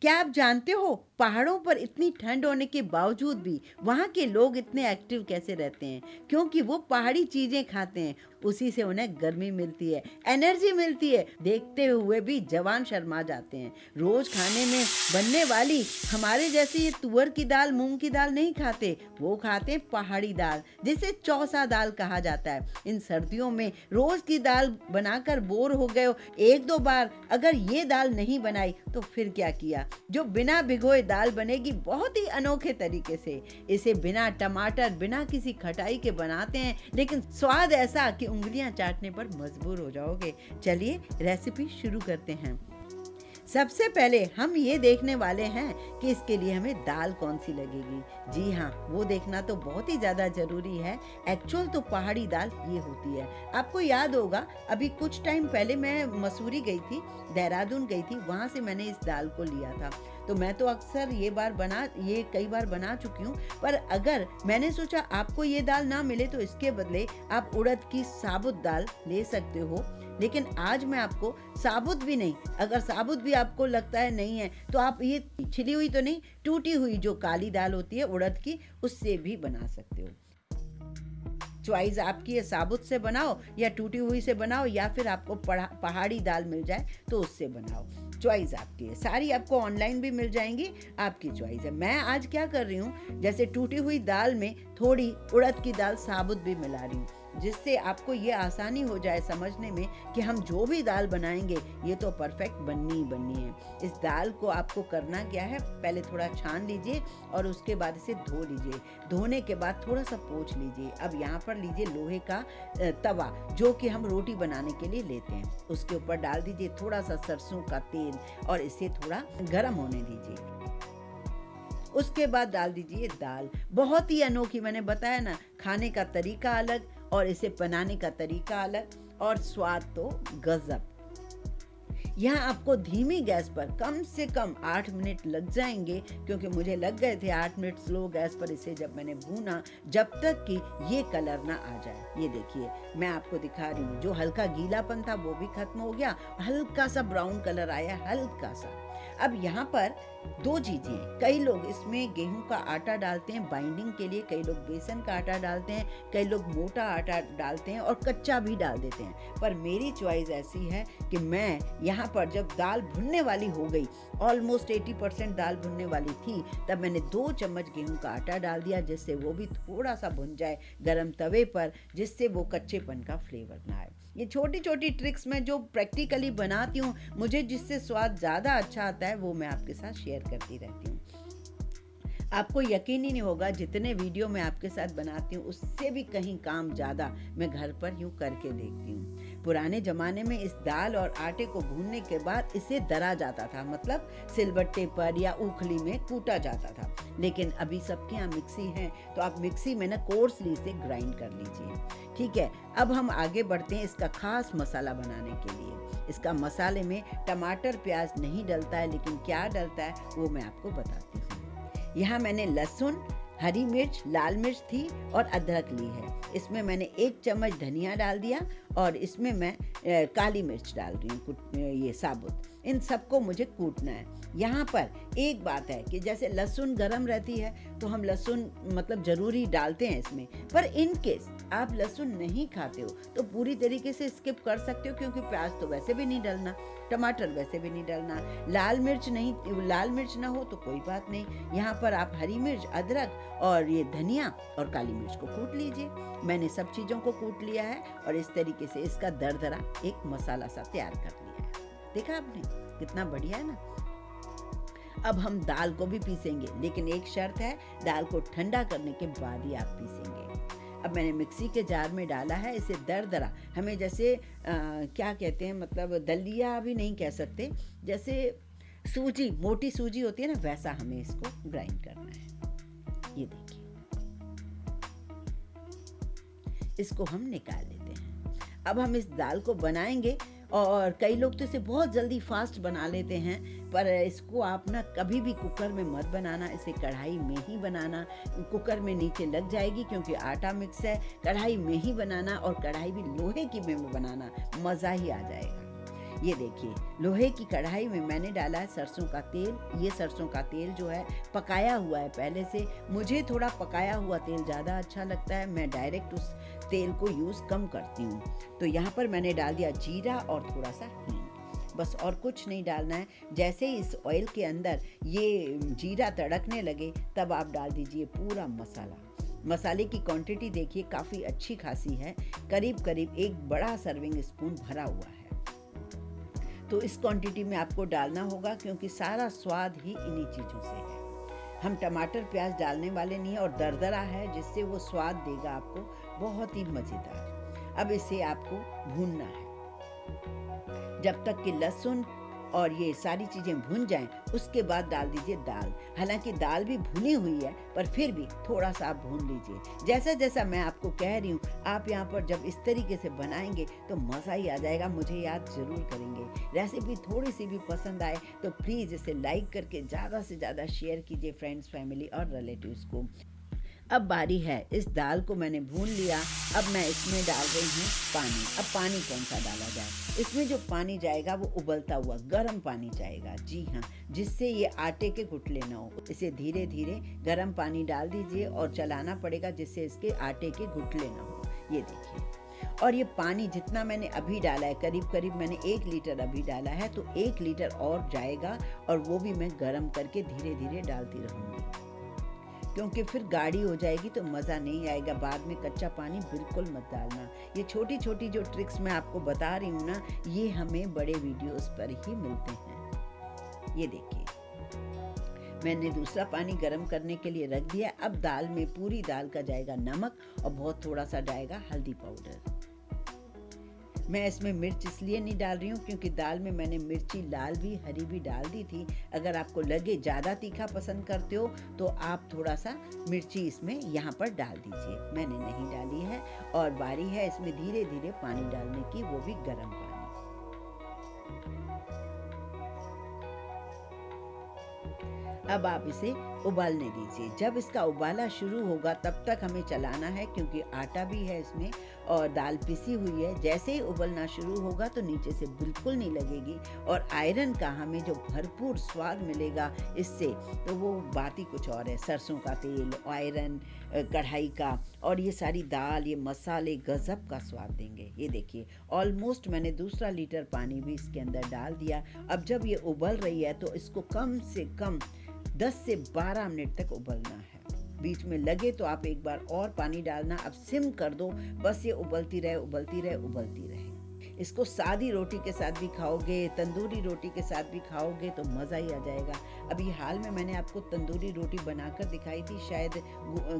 क्या आप जानते हो पहाड़ों पर इतनी ठंड होने के बावजूद भी वहाँ के लोग इतने एक्टिव कैसे रहते हैं? क्योंकि वो पहाड़ी चीजें खाते हैं, उसी से उन्हें गर्मी मिलती है, एनर्जी मिलती है। देखते हुए भी जवान शर्मा जाते हैं। रोज खाने में बनने वाली हमारे जैसे ये तुअर की दाल, मूंग की दाल नहीं खाते, वो खाते हैं पहाड़ी दाल, जिसे चौसा दाल कहा जाता है। इन सर्दियों में रोज की दाल बनाकर बोर हो गए हो, एक दो बार अगर ये दाल नहीं बनाई तो फिर क्या किया? जो बिना भिगोए दाल बनेगी बहुत ही अनोखे तरीके से। इसे बिना टमाटर, बिना किसी खटाई के बनाते हैं, लेकिन स्वाद ऐसा कि उंगलियां चाटने पर मजबूर हो जाओगे। चलिए रेसिपी शुरू करते हैं। सबसे पहले हम ये देखने वाले हैं कि इसके लिए हमें दाल कौन सी लगेगी। जी हाँ, वो देखना तो बहुत ही ज़्यादा ज़रूरी है। एक्चुअल तो पहाड़ी दाल ये होती है। आपको याद होगा, अभी कुछ टाइम पहले मैं मसूरी गई थी, देहरादून गई थी, वहाँ से मैंने इस दाल को लिया था। तो मैं तो अक्सर ये कई बार बना चुकी हूँ, पर अगर मैंने सोचा आपको ये दाल ना मिले तो इसके बदले आप उड़द की साबुत दाल ले सकते हो। लेकिन आज मैं आपको साबुत भी नहीं, अगर साबुत भी आपको लगता है नहीं है, तो आप ये छिली हुई तो नहीं, टूटी हुई जो काली दाल होती है उड़द की, उससे भी बना सकते हो। चॉइस आपकी है, साबुत से बनाओ या टूटी हुई से बनाओ, या फिर आपको पहाड़ी दाल मिल जाए तो उससे बनाओ। चॉइस आपकी है, सारी आपको ऑनलाइन भी मिल जाएंगी, आपकी चॉइस है। मैं आज क्या कर रही हूँ, जैसे टूटी हुई दाल में थोड़ी उड़द की दाल साबुत भी मिला रही हूँ, जिससे आपको ये आसानी हो जाए समझने में कि हम जो भी दाल बनाएंगे ये तो परफेक्ट बननी ही बननी है। इस दाल को आपको करना क्या है, पहले थोड़ा छान लीजिए और उसके बाद इसे धो लीजिए। धोने के बाद थोड़ा सा पोंछ लीजिए। अब यहाँ पर लीजिए लोहे का तवा, जो कि हम रोटी बनाने के लिए लेते हैं। उसके ऊपर डाल दीजिए थोड़ा सा सरसों का तेल और इसे थोड़ा गर्म होने दीजिए। उसके बाद डाल दीजिए दाल। बहुत ही अनोखी, मैंने बताया ना, खाने का तरीका अलग और इसे बनाने का तरीका अलग, और स्वाद तो गजब। यहाँ आपको धीमी गैस पर कम से कम 8 मिनट लग जाएंगे, क्योंकि मुझे लग गए थे 8 मिनट स्लो गैस पर इसे जब मैंने भूना, जब तक कि ये कलर ना आ जाए। ये देखिए मैं आपको दिखा रही हूँ, जो हल्का गीलापन था वो भी खत्म हो गया, हल्का सा ब्राउन कलर आया, हल्का सा। अब यहाँ पर दो चीजें, कई लोग इसमें गेहूं का आटा डालते हैं बाइंडिंग के लिए, कई लोग बेसन का आटा डालते हैं, कई लोग मोटा आटा डालते हैं और कच्चा भी डाल देते हैं। पर मेरी चॉइस ऐसी है कि मैं यहाँ पर जब दाल भुनने वाली हो गई, ऑलमोस्ट 80% दाल भुनने वाली थी, तब मैंने 2 चम्मच गेहूं का आटा डाल दिया, जिससे वो भी थोड़ा सा भुन जाए गरम तवे पर, जिससे वो कच्चेपन का फ्लेवर ना आए। ये छोटी छोटी ट्रिक्स मैं जो प्रैक्टिकली बनाती हूँ, मुझे जिससे स्वाद ज़्यादा अच्छा आता है, वो मैं आपके साथ शेयर करती रहती हूँ। आपको यकीन ही नहीं होगा, जितने वीडियो मैं आपके साथ बनाती हूँ उससे भी कहीं काम ज़्यादा मैं घर पर यूँ करके देखती हूँ। पुराने ज़माने में इस दाल और आटे को भूनने के बाद इसे दरा जाता था, मतलब सिलबट्टे पर या उखली में कूटा जाता था। लेकिन अभी सबके यहाँ मिक्सी है, तो आप मिक्सी में ना कोर्सली इसे ग्राइंड कर लीजिए। ठीक है, अब हम आगे बढ़ते हैं इसका खास मसाला बनाने के लिए। इसका मसाले में टमाटर प्याज नहीं डलता है, लेकिन क्या डलता है वो मैं आपको बताती हूँ। यहाँ मैंने लहसुन, हरी मिर्च, लाल मिर्च थी और अदरक ली है। इसमें मैंने 1 चम्मच धनिया डाल दिया और इसमें मैं काली मिर्च डाल रही हूँ, ये साबुत। इन सबको मुझे कूटना है। यहाँ पर एक बात है कि जैसे लहसुन गरम रहती है तो हम लहसुन मतलब ज़रूरी डालते हैं इसमें, पर इन केस आप लहसुन नहीं खाते हो तो पूरी तरीके से स्किप कर सकते हो, क्योंकि प्याज तो वैसे भी नहीं डालना, टमाटर वैसे भी नहीं डालना, लाल मिर्च ना हो तो कोई बात नहीं। यहाँ पर आप हरी मिर्च, अदरक और ये धनिया और काली मिर्च को कूट लीजिए। मैंने सब चीज़ों को कूट लिया है और इस तरीके से इसका दरदरा एक मसाला सा तैयार कर लिया है। देखा आपने कितना बढ़िया है ना। अब हम दाल को भी पीसेंगे, लेकिन एक शर्त है, दाल को ठंडा करने के बाद ही आप पीसेंगे। अब मैंने मिक्सी के जार में डाला है, इसे दरदरा, हमें जैसे क्या कहते हैं, मतलब दलिया भी नहीं कह सकते, जैसे सूजी, मोटी सूजी होती है ना, वैसा हमें इसको ग्राइंड करना है। ये देखिए, इसको हम निकाल लेते हैं। अब हम इस दाल को बनाएंगे, और कई लोग तो इसे बहुत जल्दी फास्ट बना लेते हैं, पर इसको आप ना कभी भी कुकर में मत बनाना, इसे कढ़ाई में ही बनाना। कुकर में नीचे लग जाएगी, क्योंकि आटा मिक्स है। कढ़ाई में ही बनाना, और कढ़ाई भी लोहे की में बनाना, मज़ा ही आ जाएगा। ये देखिए लोहे की कढ़ाई में मैंने डाला है सरसों का तेल। ये सरसों का तेल जो है पकाया हुआ है पहले से। मुझे थोड़ा पकाया हुआ तेल ज़्यादा अच्छा लगता है, मैं डायरेक्ट उस तेल को यूज़ कम करती हूँ। तो यहाँ पर मैंने डाल दिया जीरा और थोड़ा सा हींग, बस और कुछ नहीं डालना है। जैसे ही इस ऑयल के अंदर ये जीरा तड़कने लगे तब आप डाल दीजिए पूरा मसाला। मसाले की क्वांटिटी देखिए काफ़ी अच्छी खासी है, करीब करीब एक बड़ा सर्विंग स्पून भरा हुआ है। तो इस क्वांटिटी में आपको डालना होगा क्योंकि सारा स्वाद ही इन्हीं चीज़ों से है। हम टमाटर प्याज डालने वाले नहीं है और दरदरा है, जिससे वो स्वाद देगा आपको बहुत ही मज़ेदार। अब इसे आपको भूनना है जब तक कि लहसुन और ये सारी चीज़ें भुन जाएं, उसके बाद डाल दीजिए दाल। हालांकि दाल भी भुनी हुई है पर फिर भी थोड़ा सा आप भून लीजिए। जैसा जैसा मैं आपको कह रही हूँ, आप यहाँ पर जब इस तरीके से बनाएंगे तो मज़ा ही आ जाएगा। मुझे याद ज़रूर करेंगे। रेसिपी थोड़ी सी भी पसंद आए तो प्लीज़ इसे लाइक करके ज़्यादा से ज़्यादा शेयर कीजिए फ्रेंड्स, फैमिली और रिलेटिव्स को। अब बारी है, इस दाल को मैंने भून लिया। अब मैं इसमें डाल रही हूँ पानी। अब पानी कौन सा डाला जाए? इसमें जो पानी जाएगा वो उबलता हुआ गर्म पानी जाएगा, जी हाँ, जिससे ये आटे के घुटले ना हो। इसे धीरे धीरे गर्म पानी डाल दीजिए और चलाना पड़ेगा जिससे इसके आटे के घुटले ना हो। ये देखिए, और ये पानी जितना मैंने अभी डाला है, करीब करीब मैंने 1 लीटर अभी डाला है, तो 1 लीटर और जाएगा और वो भी मैं गर्म करके धीरे धीरे डालती रहूँगी, क्योंकि फिर गाढ़ी हो जाएगी तो मज़ा नहीं आएगा। बाद में कच्चा पानी बिल्कुल मत डालना। ये छोटी छोटी जो ट्रिक्स मैं आपको बता रही हूँ ना, ये हमें बड़े वीडियोस पर ही मिलते हैं। ये देखिए, मैंने दूसरा पानी गर्म करने के लिए रख दिया। अब दाल में पूरी दाल का जाएगा नमक और बहुत थोड़ा सा जाएगा हल्दी पाउडर। मैं इसमें मिर्च इसलिए नहीं डाल रही हूँ क्योंकि दाल में मैंने मिर्ची लाल भी हरी भी डाल दी थी। अगर आपको लगे ज़्यादा तीखा पसंद करते हो तो आप थोड़ा सा मिर्ची इसमें यहाँ पर डाल दीजिए। मैंने नहीं डाली है। और बारी है इसमें धीरे धीरे पानी डालने की, वो भी गर्म पानी। अब आप इसे उबालने दीजिए। जब इसका उबाला शुरू होगा तब तक हमें चलाना है क्योंकि आटा भी है इसमें और दाल पिसी हुई है। जैसे ही उबलना शुरू होगा तो नीचे से बिल्कुल नहीं लगेगी और आयरन का हमें जो भरपूर स्वाद मिलेगा इससे, तो वो बात ही कुछ और है। सरसों का तेल, आयरन, कढ़ाई का और ये सारी दाल, ये मसाले गजब का स्वाद देंगे। ये देखिए, ऑलमोस्ट मैंने दूसरा लीटर पानी भी इसके अंदर डाल दिया। अब जब ये उबल रही है तो इसको कम से कम 10 से 12 मिनट तक उबलना है। बीच में लगे तो आप एक बार और पानी डालना। अब सिम कर दो, बस ये उबलती रहे उबलती रहे उबलती रहे। इसको सादी रोटी के साथ भी खाओगे, तंदूरी रोटी के साथ भी खाओगे तो मज़ा ही आ जाएगा। अभी हाल में मैंने आपको तंदूरी रोटी बनाकर दिखाई थी, शायद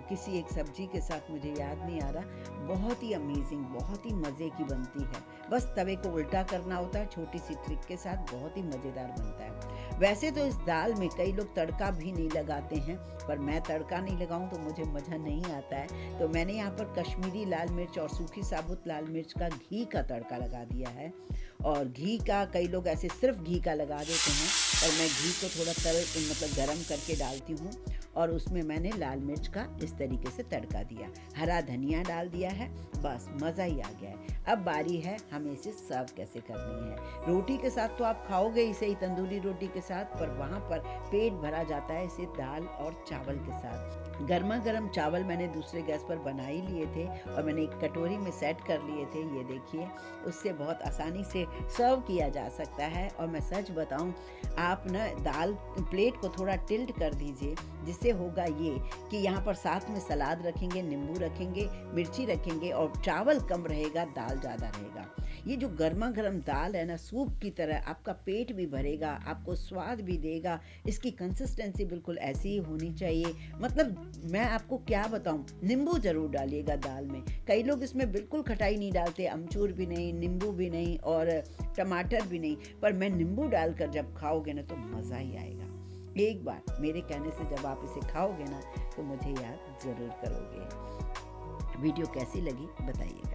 किसी एक सब्जी के साथ, मुझे याद नहीं आ रहा। बहुत ही अमेजिंग, बहुत ही मज़े की बनती है। बस तवे को उल्टा करना होता है, छोटी सी ट्रिक के साथ बहुत ही मज़ेदार बनता है। वैसे तो इस दाल में कई लोग तड़का भी नहीं लगाते हैं, पर मैं तड़का नहीं लगाऊं तो मुझे मज़ा नहीं आता है। तो मैंने यहाँ पर कश्मीरी लाल मिर्च और सूखी साबुत लाल मिर्च का घी का तड़का लगा दिया है। और घी का कई लोग ऐसे सिर्फ घी का लगा देते हैं, पर मैं घी को थोड़ा गरम करके डालती हूँ और उसमें मैंने लाल मिर्च का इस तरीके से तड़का दिया, हरा धनिया डाल दिया है। बस मज़ा ही आ गया है। अब बारी है हमें इसे सर्व कैसे करनी है। रोटी के साथ तो आप खाओगे इसे ही, तंदूरी रोटी के साथ, पर वहाँ पर पेट भरा जाता है इसे दाल और चावल के साथ। गर्मा गर्म चावल मैंने दूसरे गैस पर बना ही लिए थे और मैंने एक कटोरी में सेट कर लिए थे। ये देखिए, उससे बहुत आसानी से सर्व किया जा सकता है। और मैं सच बताऊं, आप ना दाल प्लेट को थोड़ा टिल्ट कर दीजिए, जिससे होगा ये कि यहाँ पर साथ में सलाद रखेंगे, नींबू रखेंगे, मिर्ची रखेंगे और चावल कम रहेगा, दाल ज़्यादा रहेगा। ये जो गर्मा गर्म दाल है ना, सूप की तरह, आपका पेट भी भरेगा, आपको स्वाद भी देगा। इसकी कंसिस्टेंसी बिल्कुल ऐसी ही होनी चाहिए। मतलब मैं आपको क्या बताऊं, नींबू ज़रूर डालिएगा दाल में। कई लोग इसमें बिल्कुल खटाई नहीं डालते, अमचूर भी नहीं, नींबू भी नहीं और टमाटर भी नहीं, पर मैं नींबू डालकर जब खाओगे ना तो मज़ा ही आएगा। एक बार मेरे कहने से जब आप इसे खाओगे ना तो मुझे याद ज़रूर करोगे। वीडियो कैसी लगी बताइएगा।